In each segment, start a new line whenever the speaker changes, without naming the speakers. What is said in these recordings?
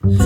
Well,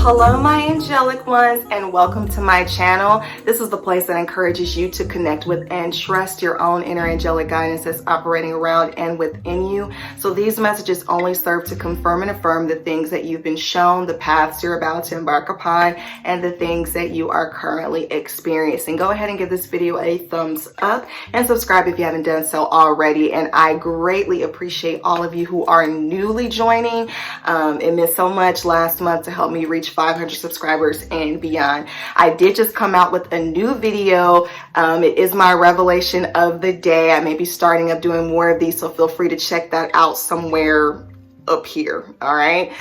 hello my angelic ones, and welcome to my channel. This is the place that encourages you to connect with and trust your own inner angelic guidance that's operating around and within you. So these messages only serve to confirm and affirm the things that you've been shown, the paths you're about to embark upon, and the things that you are currently experiencing. Go ahead and give this video a thumbs up and subscribe if you haven't done so already. And I greatly appreciate all of you who are newly joining. It meant so much last month to help me reach 500 subscribers and beyond. I did just come out with a new video. It is my revelation of the day. I may be starting up doing more of these, so feel free to check that out somewhere up here. All right.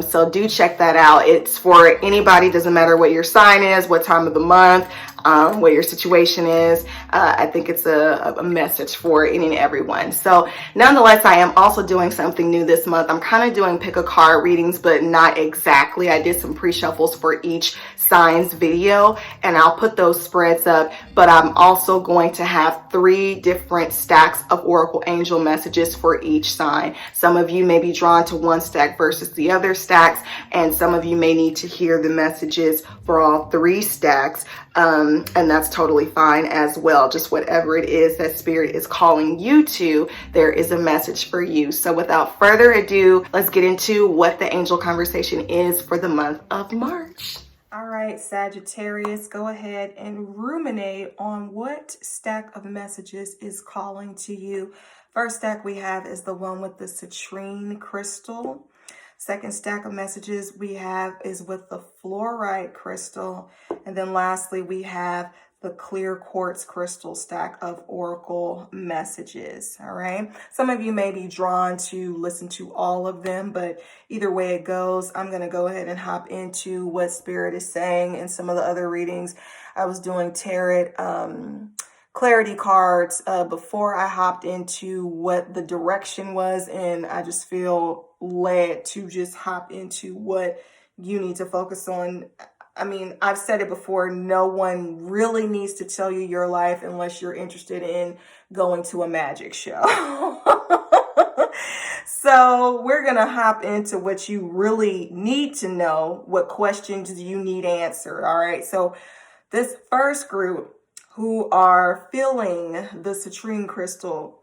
So do check that out. It's for anybody. Doesn't matter what your sign is, what time of the month, what your situation is. I think it's a message for any and everyone. So nonetheless, I am also doing something new this month. I'm kind of doing pick a card readings, but not exactly. I did some pre-shuffles for each signs video, and I'll put those spreads up, but I'm also going to have 3 different stacks of oracle angel messages for each sign. Some of you may be drawn to one stack versus the other stacks, and some of you may need to hear the messages for all 3 stacks, and that's totally fine as well. Just whatever it is that spirit is calling you to, there is a message for you. So without further ado, let's get into what the angel conversation is for the month of March. All right, Sagittarius, go ahead and ruminate on what stack of messages is calling to you. First stack we have is the one with the citrine crystal. Second stack of messages we have is with the fluorite crystal. And then lastly, we have the clear quartz crystal stack of oracle messages. All right. Some of you may be drawn to listen to all of them, but either way it goes, I'm going to go ahead and hop into what spirit is saying in some of the other readings. I was doing tarot clarity cards before I hopped into what the direction was, and I just feel led to just hop into what you need to focus on. I mean, I've said it before, no one really needs to tell you your life unless you're interested in going to a magic show. So we're going to hop into what you really need to know, what questions you need answered. All right. So this first group who are feeling the citrine crystal,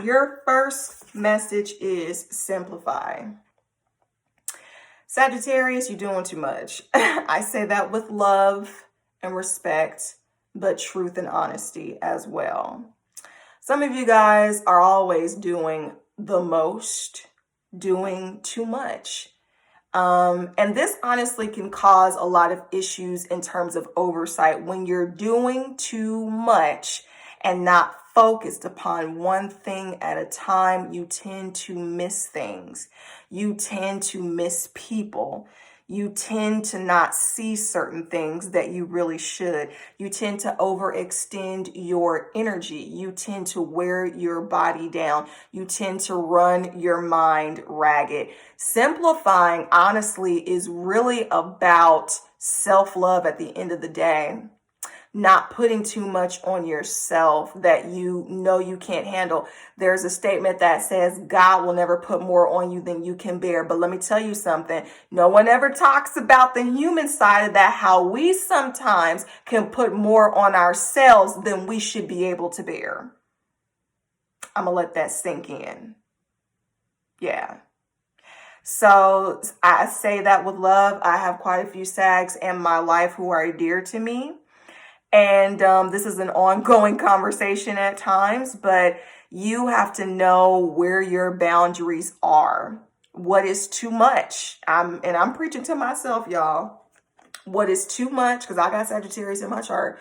your first message is simplify. Sagittarius, you're doing too much. I say that with love and respect, but truth and honesty as well. Some of you guys are always doing the most, doing too much. And this honestly can cause a lot of issues in terms of oversight. When you're doing too much and not focused upon one thing at a time, you tend to miss things. You tend to miss people. You tend to not see certain things that you really should. You tend to overextend your energy. You tend to wear your body down. You tend to run your mind ragged. Simplifying, honestly, is really about self-love at the end of the day. Not putting too much on yourself that you know you can't handle. There's a statement that says God will never put more on you than you can bear. But let me tell you something. No one ever talks about the human side of that, how we sometimes can put more on ourselves than we should be able to bear. I'm going to let that sink in. Yeah. So I say that with love. I have quite a few Sags in my life who are dear to me. And this is an ongoing conversation at times, but you have to know where your boundaries are. What is too much? I'm preaching to myself, y'all. What is too much? Because I got Sagittarius in my chart.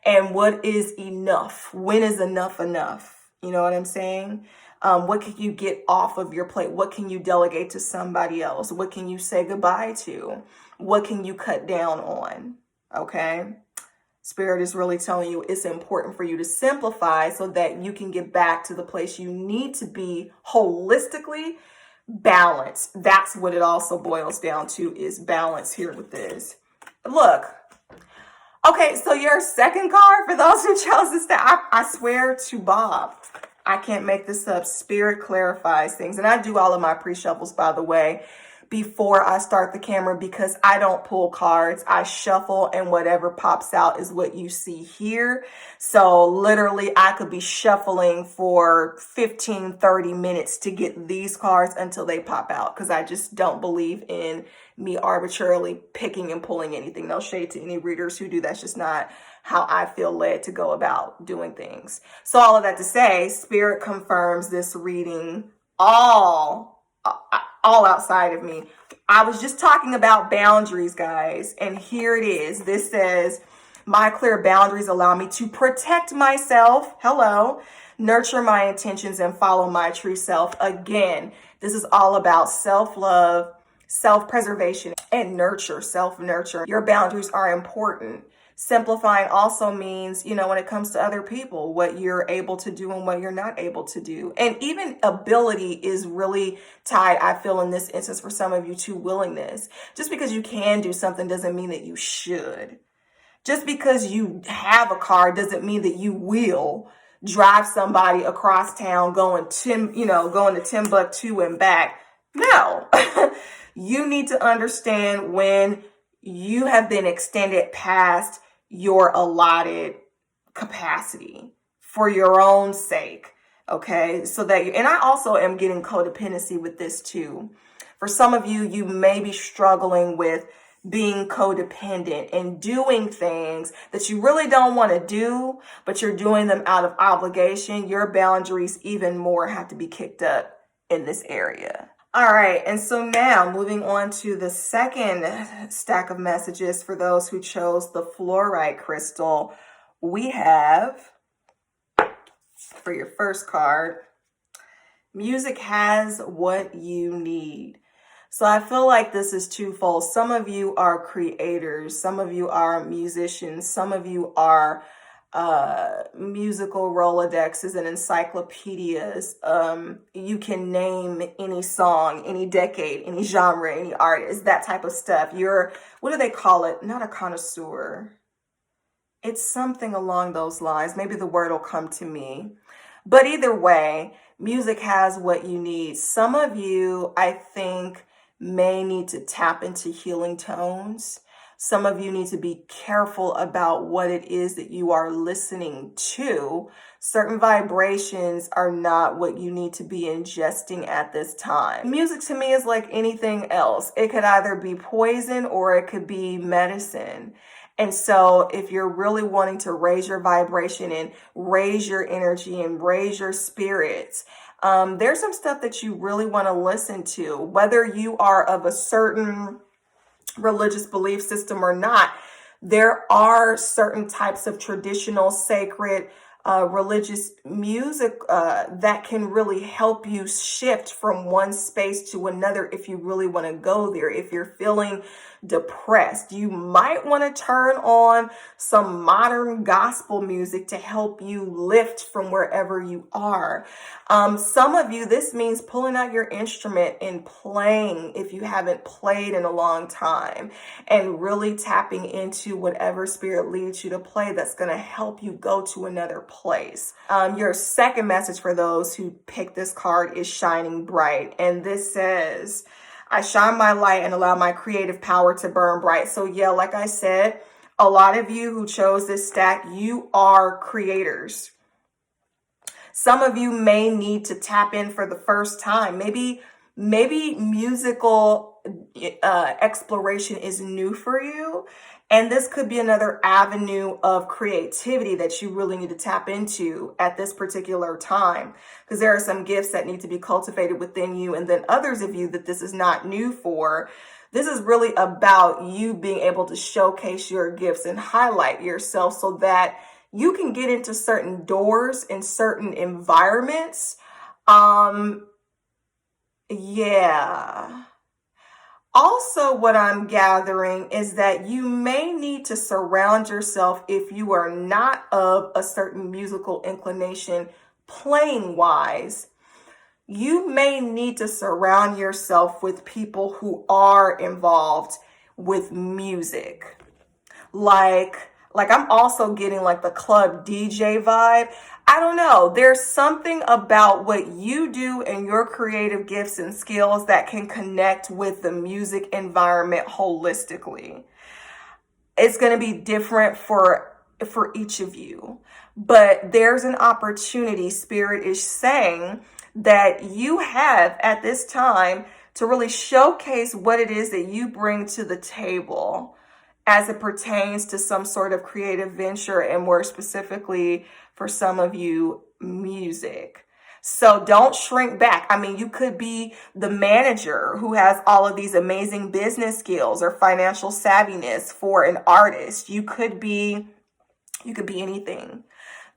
And what is enough? When is enough enough? You know what I'm saying? What can you get off of your plate? What can you delegate to somebody else? What can you say goodbye to? What can you cut down on? Okay. Spirit is really telling you it's important for you to simplify so that you can get back to the place you need to be holistically balanced. That's what it also boils down to, is balance here with this. Look. Okay, so your second card, for those who chose this, I swear to Bob, I can't make this up. Spirit clarifies things. And I do all of my pre-shuffles, by the way, before I start the camera, because I don't pull cards. I shuffle, and whatever pops out is what you see here. So literally I could be shuffling for 15, 30 minutes to get these cards until they pop out, because I just don't believe in me arbitrarily picking and pulling anything. No shade to any readers who do. That's just not how I feel led to go about doing things. So all of that to say, Spirit confirms this reading all outside of me. I was just talking about boundaries, guys, and here it is. This says, my clear boundaries allow me to protect myself, hello, nurture my intentions, and follow my true self. Again, this is all about self-love, self-preservation, and nurture, self-nurture. Your boundaries are important. Simplifying also means, you know, when it comes to other people, what you're able to do and what you're not able to do. And even ability is really tied, I feel, in this instance for some of you, to willingness. Just because you can do something doesn't mean that you should. Just because you have a car doesn't mean that you will drive somebody across town going to Timbuktu and back. No. You need to understand when you have been extended past your allotted capacity for your own sake. Okay. So that and I also am getting codependency with this too. For some of you, you may be struggling with being codependent and doing things that you really don't want to do, but you're doing them out of obligation. Your boundaries even more have to be kicked up in this area. All right, and so now moving on to the second stack of messages for those who chose the fluorite crystal, we have, for your first card, music has what you need. So I feel like this is twofold. Some of you are creators, some of you are musicians, some of you are musical Rolodexes and encyclopedias. You can name any song, any decade, any genre, any artist, that type of stuff. You're, what do they call it? Not a connoisseur. It's something along those lines. Maybe the word will come to me. But either way, music has what you need. Some of you, I think, may need to tap into healing tones. Some of you need to be careful about what it is that you are listening to. Certain vibrations are not what you need to be ingesting at this time. Music to me is like anything else. It could either be poison or it could be medicine. And so if you're really wanting to raise your vibration and raise your energy and raise your spirits, there's some stuff that you really want to listen to, whether you are of a certain religious belief system or not. There are certain types of traditional, sacred, religious music that can really help you shift from one space to another if you really want to go there. If you're feeling depressed, you might want to turn on some modern gospel music to help you lift from wherever you are. Some of you, this means pulling out your instrument and playing if you haven't played in a long time, and really tapping into whatever spirit leads you to play that's going to help you go to another place. Your second message for those who picked this card is shining bright. And this says, I shine my light and allow my creative power to burn bright. So yeah, like I said, a lot of you who chose this stack, you are creators. Some of you may need to tap in for the first time. Maybe musical exploration is new for you. And this could be another avenue of creativity that you really need to tap into at this particular time, because there are some gifts that need to be cultivated within you. And then others of you that this is not new for. This is really about you being able to showcase your gifts and highlight yourself so that you can get into certain doors in certain environments. Yeah. Also, what I'm gathering is that you may need to surround yourself, if you are not of a certain musical inclination playing wise, you may need to surround yourself with people who are involved with music. Like I'm also getting like the club DJ vibe. I don't know. There's something about what you do and your creative gifts and skills that can connect with the music environment holistically. It's going to be different for each of you, but there's an opportunity. Spirit is saying that you have at this time to really showcase what it is that you bring to the table as it pertains to some sort of creative venture, and more specifically for some of you, music. So don't shrink back. I mean, you could be the manager who has all of these amazing business skills or financial savviness for an artist. You could be anything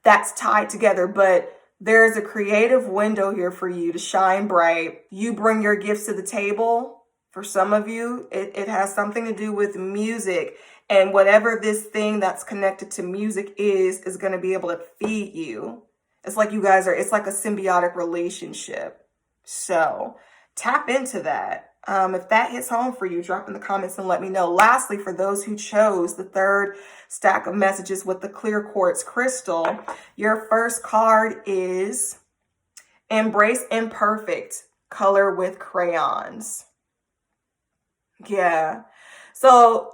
that's tied together, but there's a creative window here for you to shine bright. You bring your gifts to the table. For some of you, it has something to do with music, and whatever this thing that's connected to music is going to be able to feed you. It's like you guys are, it's like a symbiotic relationship. So tap into that. If that hits home for you, drop in the comments and let me know. Lastly, for those who chose the third stack of messages with the clear quartz crystal, your first card is Embrace Imperfect, Color with Crayons. Yeah. So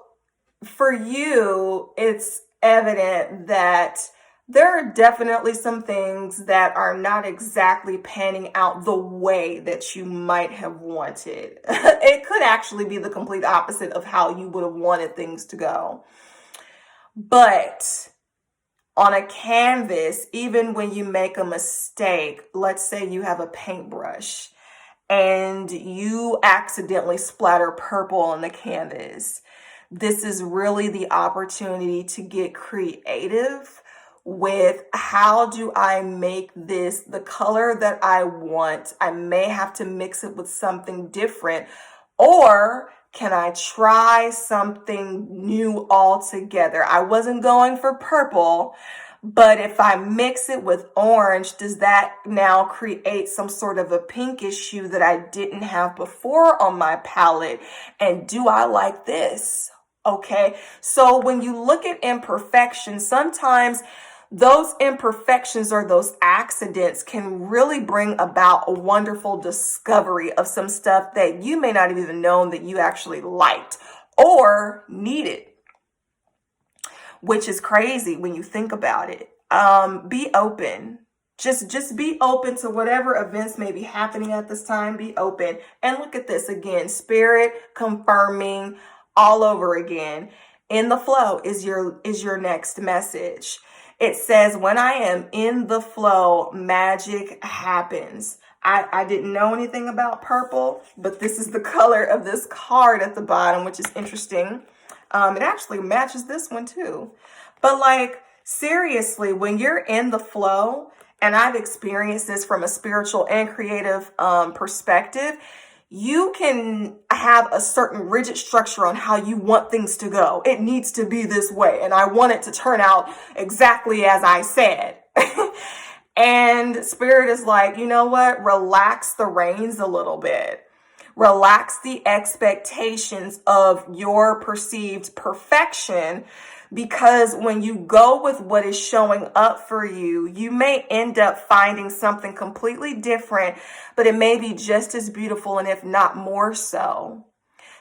for you, it's evident that there are definitely some things that are not exactly panning out the way that you might have wanted. It could actually be the complete opposite of how you would have wanted things to go. But on a canvas, even when you make a mistake, let's say you have a paintbrush and you accidentally splatter purple on the canvas, this is really the opportunity to get creative with how do I make this the color that I want. I may have to mix it with something different, or can I try something new altogether? I wasn't going for purple, but if I mix it with orange, does that now create some sort of a pinkish hue that I didn't have before on my palette? And do I like this? Okay, so when you look at imperfections, sometimes those imperfections or those accidents can really bring about a wonderful discovery of some stuff that you may not have even known that you actually liked or needed, which is crazy when you think about it. Be open. Just be open to whatever events may be happening at this time. Be open. And look at this again. Spirit confirming all over again. In the flow is your next message. It says, when I am in the flow, magic happens. I didn't know anything about purple, but this is the color of this card at the bottom, which is interesting. It actually matches this one too. But like, seriously, when you're in the flow, and I've experienced this from a spiritual and creative perspective, you can have a certain rigid structure on how you want things to go. It needs to be this way, and I want it to turn out exactly as I said. And Spirit is like, you know what? Relax the reins a little bit. Relax the expectations of your perceived perfection, because when you go with what is showing up for you, you may end up finding something completely different, but it may be just as beautiful, and if not more so.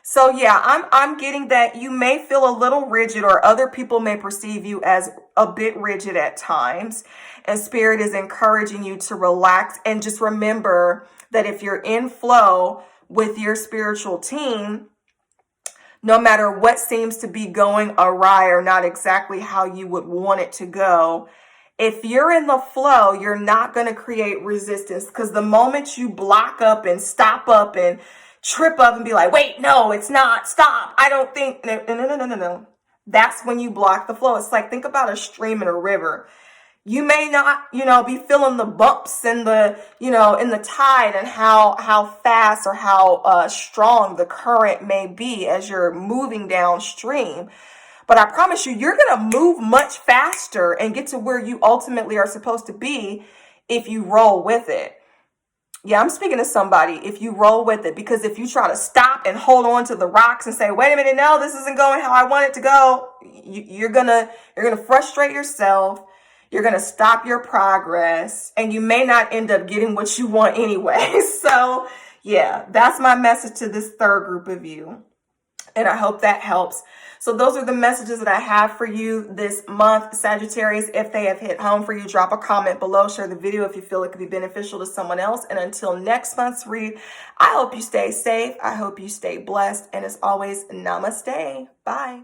So yeah, I'm getting that you may feel a little rigid, or other people may perceive you as a bit rigid at times. And Spirit is encouraging you to relax and just remember that if you're in flow with your spiritual team, no matter what seems to be going awry or not exactly how you would want it to go, if you're in the flow, you're not going to create resistance, because the moment you block up and stop up and trip up and be like, wait, no, it's not, stop, I don't think, no. That's when you block the flow. It's like, think about a stream and a river. You may not, be feeling the bumps and the, in the tide, and how fast or how strong the current may be as you're moving downstream. But I promise you, you're going to move much faster and get to where you ultimately are supposed to be if you roll with it. Yeah, I'm speaking to somebody. If you roll with it, because if you try to stop and hold on to the rocks and say, wait a minute, no, this isn't going how I want it to go, you're gonna frustrate yourself. You're going to stop your progress, and you may not end up getting what you want anyway. So yeah, that's my message to this third group of you. And I hope that helps. So those are the messages that I have for you this month, Sagittarius. If they have hit home for you, drop a comment below, share the video if you feel it could be beneficial to someone else. And until next month's read, I hope you stay safe. I hope you stay blessed. And as always, namaste. Bye.